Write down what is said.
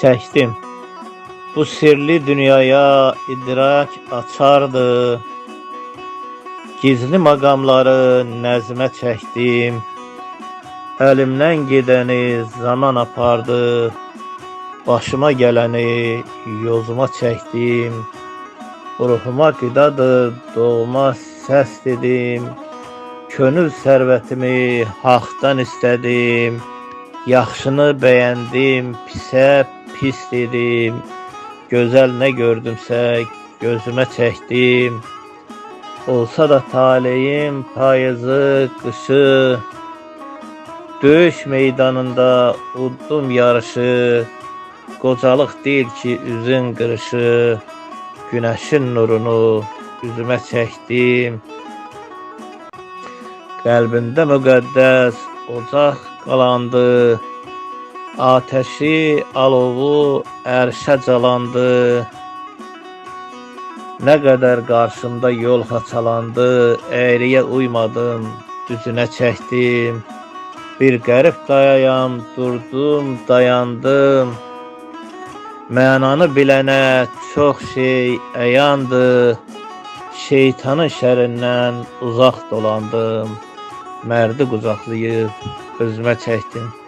çektim. Bu sirli dünyaya idrak açardı. Gizli makamları nezme çektim. Elimden gideni zaman apardı. Başıma geleni yozuma çektim. Ruhuma gıdadır doğma ses dedim. Könül servetimi haktan istedim. Yaxşını beğendim, pise pis dedim. Güzel ne gördümse gözüme çektim. Olsa da taleyim payızı, kışı. Döyüş meydanında uddum yarışı. Qocalık değil ki üzün qırışı. Güneşin nurunu üzüme çektim. Qəlbimdə müqəddəs ocaq qalandı. Ateşi, alovu ərşə calandı. Nə qədər qarşımda yol xaçalandı. Eğriyə uymadım, düzünə çəkdim. Bir qərib qayayam, durdum, dayandım. Mənanı bilənə çox şey əyandı. Şeytanın şərindən uzaq dolandım. Mərdi qucaqlayıb özümə çəkdim.